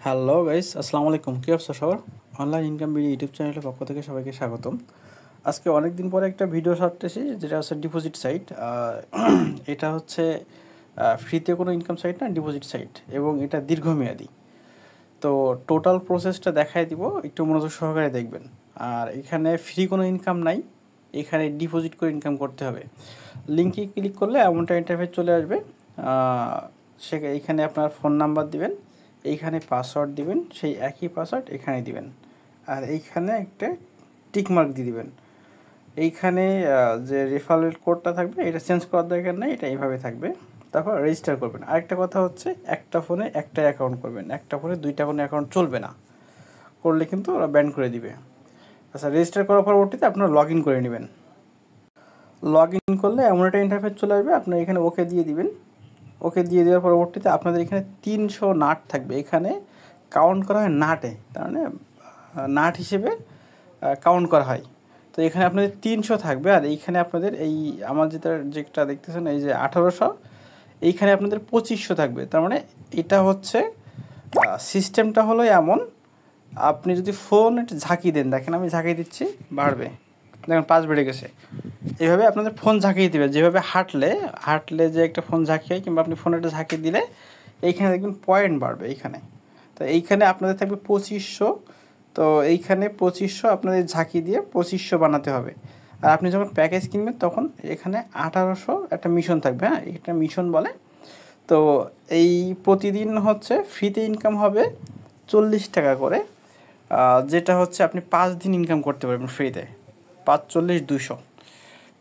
Hello guys, আসসালামু আলাইকুম। কী অবস্থা সবার? অনলাইন ইনকাম ভিডিও ইউটিউব চ্যানেলের পক্ষ থেকে সবাইকে স্বাগতম। আজকে অনেক দিন পরে একটা ভিডিও ছাড়তেছি, যেটা হচ্ছে ডিপোজিট সাইট। এটা হচ্ছে ফ্রিতে কোনো ইনকাম সাইট না, ডিপোজিট সাইট, এবং এটা দীর্ঘমেয়াদী। তো টোটাল প্রসেসটা দেখাই দিব, একটু মনোযোগ সহকারে দেখবেন। আর এখানে ফ্রি কোনো ইনকাম নাই, এখানে ডিপোজিট করে ইনকাম করতে হবে। লিঙ্কে ক্লিক করলে এমনটা ইন্টারফেস চলে আসবে। এইখানে আপনার ফোন নাম্বার দিবেন, এইখানে পাসওয়ার্ড দিবেন, সেই একই পাসওয়ার্ড এখানে দিবেন, আর এইখানে একটা টিকমার্ক দিয়ে দিবেন। এইখানে যে রেফারেল কোডটা থাকবে এটা চেঞ্জ করার দরকার নেই, এটা এইভাবে থাকবে। তারপর রেজিস্টার করবেন। আরেকটা কথা হচ্ছে, একটা ফোনে একটাই অ্যাকাউন্ট করবেন, একটা ফোনে দুইটা কোনো অ্যাকাউন্ট চলবে না, করলে কিন্তু ওরা ব্যান করে দিবে। আচ্ছা, রেজিস্টার করার পরবর্তীতে আপনারা লগ ইন করে নেবেন। লগ ইন করলে এমন একটা ইন্টারফেস চলে আসবে, আপনার এখানে ওকে দিয়ে দিবেন। ওকে দিয়ে দেওয়ার পরবর্তীতে আপনাদের এখানে 300 নাট থাকবে, এখানে কাউন্ট করা হয় নাটে, তার মানে নাট হিসেবে কাউন্ট করা হয়। তো এখানে আপনাদের 300 থাকবে, আর এইখানে আপনাদের এই আমার যেটা দেখতেছেন এই যে 1800, এইখানে আপনাদের 2500 থাকবে। তার মানে এটা হচ্ছে সিস্টেমটা হলো এমন, আপনি যদি ফোন একটু ঝাঁকি দেন, দেখেন আমি ঝাঁকি দিচ্ছি, বাড়বে, দেখেন 5 বেড়ে গেছে। এইভাবে আপনাদের ফোন ঝাঁকিয়ে দেবে, যেভাবে হাঁটলে হাঁটলে যে একটা ফোন ঝাঁকি হয়, কিংবা আপনি ফোনে একটা ঝাঁকি দিলে এইখানে দেখবেন পয়েন্ট বাড়বে এইখানে। তো এইখানে আপনাদের থাকবে 2500। তো এইখানে 2500 আপনাদের ঝাঁকি দিয়ে 2500 বানাতে হবে। আর আপনি যখন প্যাকেজ কিনবেন তখন এখানে 1800 একটা মিশন থাকবে, হ্যাঁ, এটা মিশন বলে। তো এই প্রতিদিন হচ্ছে ফ্রিতে ইনকাম হবে 40 টাকা করে, যেটা হচ্ছে আপনি 5 দিন ইনকাম করতে পারবেন ফ্রিতে, 5 40 200।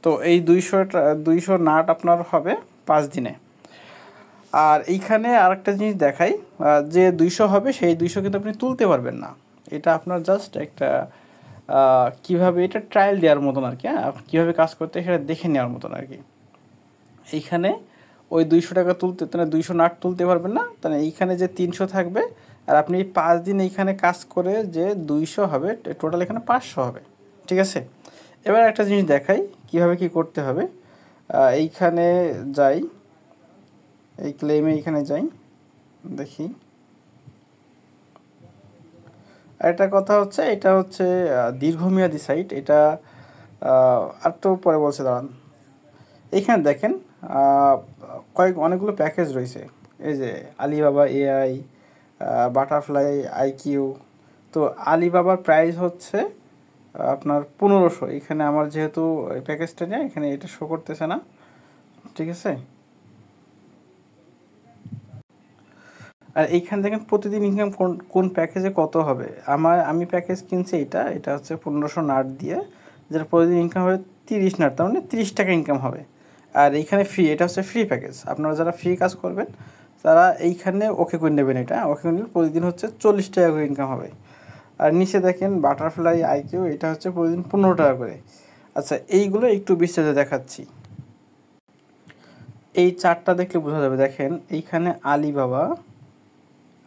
তো এই 200 নাট আপনার হবে 5 দিনে। আর এইখানে আরেকটা জিনিস দেখাই, যে 200 হবে সেই 200 কিন্তু আপনি তুলতে পারবেন না। এটা আপনার জাস্ট একটা কীভাবে এটা ট্রায়াল দেওয়ার মতন আর কি, হ্যাঁ, কীভাবে কাজ করতে সেটা দেখে নেওয়ার মতন আর কি। এইখানে ওই 200 টাকা তুলতে, তাহলে 200 নাট তুলতে পারবেন না, তাহলে এইখানে যে 300 থাকবে, আর আপনি 5 দিন এইখানে কাজ করে যে 200 হবে, টোটাল এখানে 500 হবে। ঠিক আছে, এবার একটা জিনিস দেখাই কিভাবে কি করতে হবে। এইখানে যাই, এই ক্লেমে এইখানে যাই, দেখি। একটা কথা হচ্ছে, এটা হচ্ছে দীর্ঘমেয়াদী সাইট, এটা আর তো পরে বলছে, দাঁড়ান। এইখানে দেখেন অনেকগুলো প্যাকেজ রয়েছে, এই যে আলিবাবা এআই, বাটারফ্লাই আইকিউ। তো আলিবাবার প্রাইস হচ্ছে আপনার 1500। এখানে আমার যেহেতু এই প্যাকেজটা নেই, এখানে এটা শো করতেছে না, ঠিক আছে। আর এইখানে দেখেন প্রতিদিন ইনকাম কোন প্যাকেজে কত হবে। আমি প্যাকেজ কিনছি, এটা হচ্ছে 1500 নাট দিয়ে, যেটা প্রতিদিন ইনকাম হবে 30 নাট, তার মানে 30 টাকা ইনকাম হবে। আর এইখানে ফ্রি, এটা হচ্ছে ফ্রি প্যাকেজ। আপনারা যারা ফ্রি কাজ করবেন তারা এইখানে ওকে করে নেবেন, এটা ওকে করে নিলে প্রতিদিন হচ্ছে 40 টাকা করে ইনকাম হবে। আর নিচে দেখেন বাটারফ্লাই আইকিউ, এটা হচ্ছে প্রতিদিন 15 টাকা করে। আচ্ছা, এইগুলো একটু বিস্তারিত দেখাচ্ছি। এই চারটা দেখলে বোঝা যাবে। দেখেন এইখানে আলিবাবা,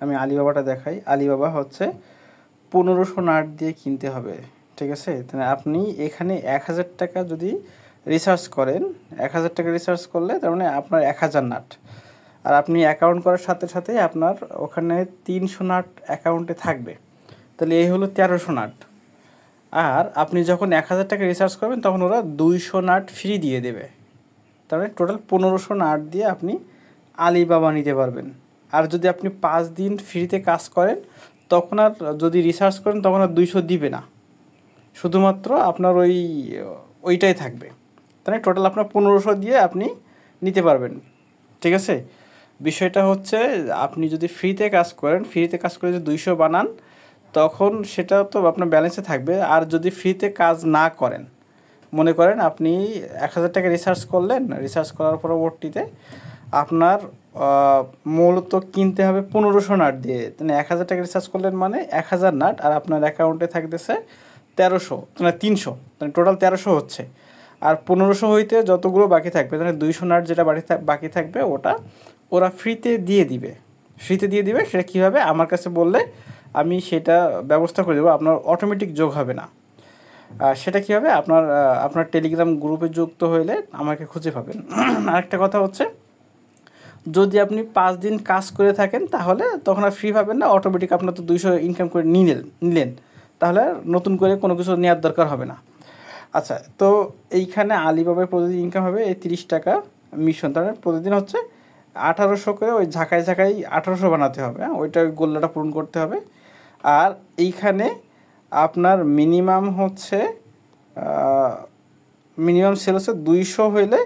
আমি আলিবাবাটা দেখাই। আলিবাবা হচ্ছে 1500 নাট দিয়ে কিনতে হবে, ঠিক আছে। তাহলে আপনি এখানে 1000 টাকা যদি রিসার্চ করেন, 1000 টাকা রিসার্চ করলে তার মানে আপনার 1000 নাট। আর আপনি অ্যাকাউন্ট করার সাথে সাথে আপনার ওখানে 300 নাট অ্যাকাউন্টে থাকবে, তাহলে এই হলো 1300 নাট। আর আপনি যখন 1000 টাকা রিসার্চ করবেন তখন ওরা 200 নাট ফ্রি দিয়ে দেবে, তার মানে টোটাল 1500 নাট দিয়ে আপনি আলিবাবা নিতে পারবেন। আর যদি আপনি 5 দিন ফ্রিতে কাজ করেন, তখন আর যদি রিসার্চ করেন তখন আর 200 দিবে না, শুধুমাত্র আপনার ওইটাই থাকবে। তাহলে টোটাল আপনার 1500 দিয়ে আপনি নিতে পারবেন, ঠিক আছে। বিষয়টা হচ্ছে, আপনি যদি ফ্রিতে কাজ করেন, ফ্রিতে কাজ করে যদি 200 বানান, তখন সেটা তো আপনার ব্যালেন্সে থাকবে। আর যদি ফ্রিতে কাজ না করেন, মনে করেন আপনি 1000 টাকা রিসার্চ করলেন, রিসার্চ করার পরবর্তীতে আপনার মূলত কিনতে হবে 1500 নাট দিয়ে, মানে 1000 টাকা রিসার্চ করলেন মানে 1000 নাট, আর আপনার অ্যাকাউন্টে থাকতেছে 1300, মানে 300, মানে টোটাল 1300 হচ্ছে। আর 1500 হইতে যতগুলো বাকি থাকবে, মানে 200 নাট যেটা বাকি থাকবে, ওটা ওরা ফ্রিতে দিয়ে দিবে। সেটা কীভাবে, আমার কাছে বললে আমি সেটা ব্যবস্থা করে দেবো, আপনার অটোমেটিক যোগ হবে না। সেটা কী হবে, আপনার টেলিগ্রাম গ্রুপে যুক্ত হইলে আমাকে খুঁজে পাবেন। আরেকটা কথা হচ্ছে, যদি আপনি 5 দিন কাজ করে থাকেন তাহলে তখন আর ফ্রি পাবেন না, অটোমেটিক আপনার তো 200 ইনকাম করে নিলেন, তাহলে আর নতুন করে কোনো কিছু নেওয়ার দরকার হবে না। আচ্ছা, তো এইখানে আলিবাবায় প্রতিদিন ইনকাম হবে এই 30 টাকা মিশন, তার মানে প্রতিদিন হচ্ছে 1800 করে, ওই ঝাঁকায় 1800 বানাতে হবে, হ্যাঁ ওইটা গোল্লাটা পূরণ করতে হবে। আর এইখানে আপনার মিনিমাম হচ্ছে মিনিমাম সেল হচ্ছে 200 হইলে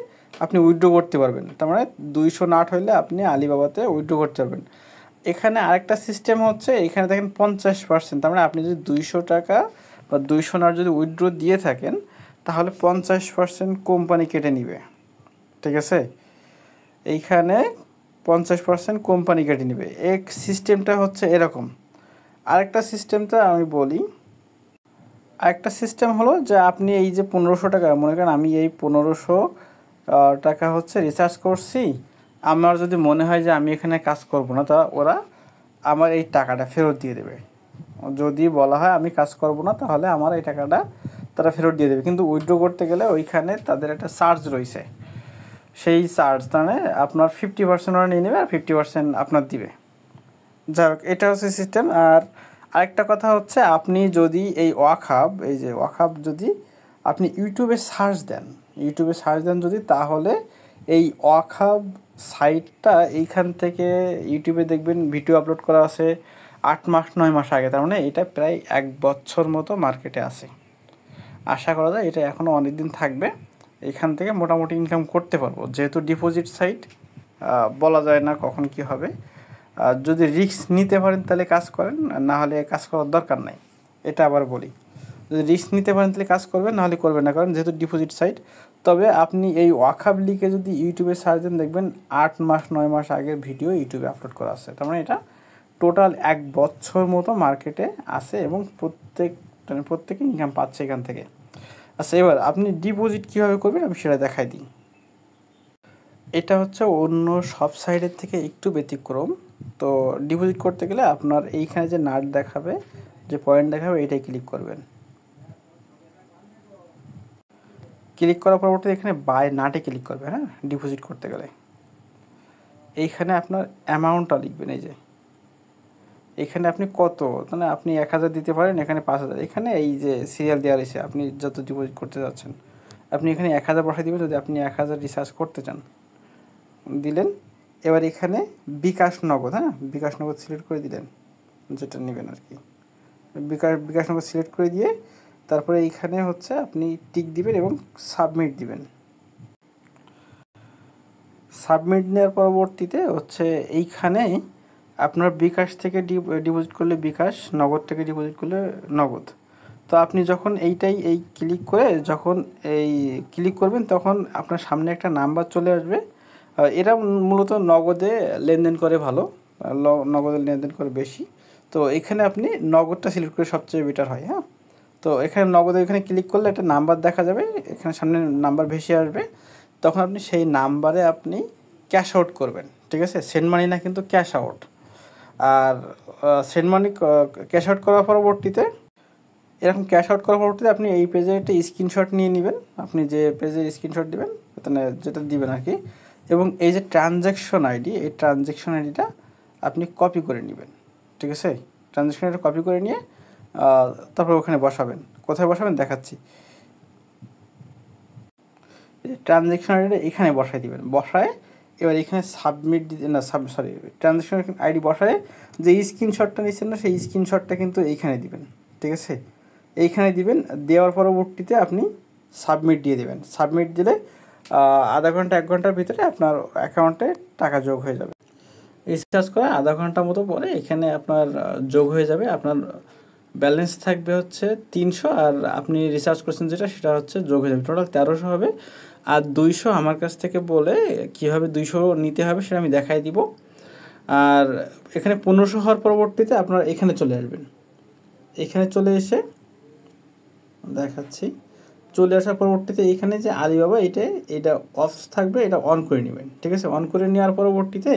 আপনি উইথড্র করতে পারবেন, তার মানে 200 নাট হইলে আপনি আলিবাবাতে উইথড্র করতে পারবেন। এখানে আরেকটা সিস্টেম হচ্ছে, এখানে দেখেন 50%, তার মানে আপনি যদি 200 টাকা বা 200 নাট যদি উইথড্র দিয়ে থাকেন তাহলে 50% কোম্পানি কেটে নিবে, ঠিক আছে? এইখানে 50% কোম্পানি কেটে নেবে। এক সিস্টেমটা হচ্ছে এরকম। আরেকটা সিস্টেমটা আমি বলি, আরেকটা সিস্টেম হলো যে আপনি এই যে 1500 টাকা, মনে করেন আমি এই 1500 টাকা হচ্ছে রিচার্জ করছি, আমার যদি মনে হয় যে আমি এখানে কাজ করব না, তা ওরা আমার এই টাকাটা ফেরত দিয়ে দেবে। যদি বলা হয় আমি কাজ করব না তাহলে আমার এই টাকাটা তারা ফেরত দিয়ে দেবে, কিন্তু উইথড্র করতে গেলে ওইখানে তাদের একটা চার্জ রয়েছে, সেই চার্জ মানে আপনার 50% ওরা নিয়ে নেবে আর 50% আপনার দিবে। যাই হোক, এটা হচ্ছে সিস্টেম। আর আরেকটা কথা হচ্ছে, আপনি যদি এই ওয়াকহাব যদি আপনি ইউটিউবে সার্চ দেন যদি, তাহলে এই ওয়াকহাব সাইটটা এইখান থেকে ইউটিউবে দেখবেন ভিডিও আপলোড করা আছে 8 মাস 9 মাস আগে, তার মানে এটা প্রায় 1 বছর মতো মার্কেটে আছে। আশা করা যায় এটা এখনও অনেক দিন থাকবে, এখান থেকে মোটামুটি ইনকাম করতে পারবো, যেহেতু ডিপোজিট সাইট বলা যায় না কখন কি হবে। যদি রিস্ক নিতে পারেন তাহলে কাজ করেন, না হলে কাজ করার দরকার নাই। এটা আবার বলি, যদি রিস্ক নিতে পারেন তাহলে কাজ করবেন, নাহলে করবেন না, কারণ যেহেতু ডিপোজিট সাইট। তবে আপনি এই ওয়াকহাব লিখে যদি ইউটিউবে সার্চ দেন দেখবেন 8 মাস 9 মাস আগের ভিডিও ইউটিউবে আপলোড করা আছে, তার মানে এটা টোটাল 1 বছর মতো মার্কেটে আছে এবং প্রত্যেকে ইনকাম পাচ্ছে এখান থেকে। আচ্ছা, এবার আপনি ডিপোজিট কীভাবে করবেন আমি সেটা দেখাই দিই। এটা হচ্ছে অন্য সব সাইডের থেকে একটু ব্যতিক্রম। তো ডিপোজিট করতে গেলে আপনার এইখানে যে নাট দেখাবে, যে পয়েন্ট দেখাবে, এটাই ক্লিক করবেন। ক্লিক করার পরবর্তীতে এখানে বাই নাটে ক্লিক করবেন, হ্যাঁ ডিপোজিট করতে গেলে। এইখানে আপনার অ্যামাউন্টটা লিখবেন, এই যে এখানে আপনি কত, মানে আপনি 1000 দিতে পারেন, এখানে 5000, এখানে এই যে সিরিয়াল দেওয়া রয়েছে আপনি যত ডিপোজিট করতে যাচ্ছেন, আপনি এখানে 1000 বসাই দিবেন যদি আপনি 1000 রিচার্জ করতে চান, দিলেন। এবার এখানে বিকাশ নগদ, হ্যাঁ বিকাশ নগদ সিলেক্ট করে দিলেন, যেটা নেবেন আর কি, বিকাশ নগদ সিলেক্ট করে দিয়ে তারপরে এইখানে হচ্ছে আপনি টিক দিবেন এবং সাবমিট দিবেন। সাবমিট নেওয়ার পরবর্তীতে হচ্ছে এইখানে আপনার বিকাশ থেকে ডিপোজিট করলে বিকাশ, নগদ থেকে ডিপোজিট করলে নগদ। তো আপনি যখন এই ক্লিক করে যখন এই ক্লিক করবেন তখন আপনার সামনে একটা নাম্বার চলে আসবে। এরা মূলত নগদে লেনদেন করে ভালো, নগদে লেনদেন করে বেশি। তো এখানে আপনি নগদটা সিলেক্ট করে সবচেয়ে বেটার হয়, হ্যাঁ। তো এখানে নগদে এখানে ক্লিক করলে একটা নাম্বার দেখা যাবে, এখানে সামনে নাম্বার ভেসে আসবে, তখন আপনি সেই নাম্বারে আপনি ক্যাশ আউট করবেন, ঠিক আছে? সেন্ড মানি না, কিন্তু ক্যাশ আউট। আর সেন্ড মানি ক্যাশ আউট করার পরবর্তীতে এরকম ক্যাশ আউট করার পরবর্তীতে আপনি এই পেজে একটা স্ক্রিনশট নিয়ে নেবেন, আপনি যে পেজের স্ক্রিনশট দেবেন মানে যেটা দিবেন আর কি, এবং এই যে ট্রানজ্যাকশন আইডি, এই ট্রানজ্যাকশন আইডিটা আপনি কপি করে নেবেন, ঠিক আছে? ট্রানজ্যাকশন আইডিটা কপি করে নিয়ে তারপর ওখানে বসাবেন। কোথায় বসাবেন দেখাচ্ছি। ট্রানজ্যাকশন আইডিটা এখানে বসাই দিবেন, বসায় এবার এখানে সাবমিট ট্রানজ্যাকশন আইডি বসায় যে স্ক্রিনশটটা নিচ্ছেন না সেই স্ক্রিনশটটা কিন্তু এইখানে দিবেন, ঠিক আছে? এইখানে দিবেন, দেওয়ার পরবর্তীতে আপনি সাবমিট দিয়ে দেবেন। সাবমিট দিলে আধা ঘন্টা 1 ঘন্টার ভিতরে আপনার অ্যাকাউন্টে টাকা যোগ হয়ে যাবে। রিচার্জ করে আধা ঘন্টা মতো পরে এখানে আপনার যোগ হয়ে যাবে। আপনার ব্যালেন্স থাকবে হচ্ছে 300, আর আপনি রিচার্জ করছেন যেটা সেটা হচ্ছে যোগ হয়ে যাবে, টোটাল 1300 হবে। আর 200 আমার কাছ থেকে বলে কীভাবে 200 নিতে হবে সেটা আমি দেখাই দিব। আর এখানে 1500 হওয়ার পরবর্তীতে আপনার এখানে চলে আসবেন, এখানে চলে এসে দেখাচ্ছি, চলে আসার পরবর্তীতে এইখানে যে আলিবাবা এটা অফ থাকবে, এটা অন করে নেবেন, ঠিক আছে? অন করে নেওয়ার পরবর্তীতে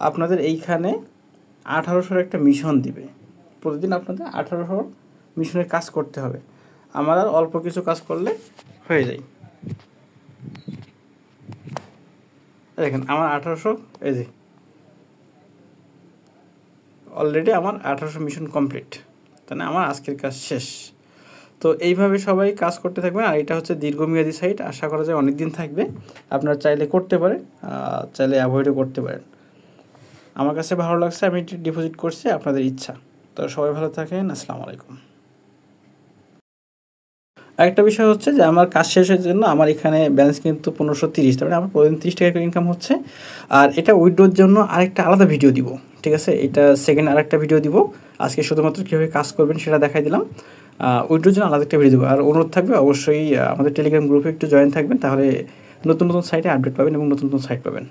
আপনাদের এইখানে 1800 একটা মিশন দিবে, প্রতিদিন আপনাদের 1800 মিশনের কাজ করতে হবে। আমার আর অল্প কিছু কাজ করলে হয়ে যায়। দেখেন আমার 1800, এই যে অলরেডি আমার 1800 মিশন কমপ্লিট, তাই না? আমার আজকের কাজ শেষ। তো এইভাবে সবাই কাজ করতে থাকবেন। আর এটা হচ্ছে দীর্ঘমেয়াদী সাইট, আশা করা যায় অনেক দিন থাকবে। আপনারা চাইলে করতে পারেন, চাইলে অ্যাভয়েডও করতে পারেন। আমার কাছে ভালো লাগছে, আমি ডিপোজিট করছি, আপনাদের ইচ্ছা। তো সবাই ভালো থাকেন, আসসালামু আলাইকুম। আরেকটা বিষয় হচ্ছে যে আমার কাজ শেষের জন্য আমার এখানে ব্যালেন্স কিন্তু 1530, তার মানে আমার প্রতিদিন 30 টাকা করে ইনকাম হচ্ছে। আর এটা উইথড্রোর জন্য আরেকটা আলাদা ভিডিও দিব, ঠিক আছে? এটা সেকেন্ড আরেকটা ভিডিও দিব। আজকে শুধুমাত্র কীভাবে কাজ করবেন সেটা দেখাই দিলাম। উইথড্রোর জন্য আলাদা একটা ভিডিও দেবো। আর অনুরোধ থাকবে অবশ্যই আমাদের টেলিগ্রাম গ্রুপে একটু জয়েন থাকবেন, তাহলে নতুন নতুন সাইটে আপডেট পাবেন এবং নতুন নতুন সাইট পাবেন।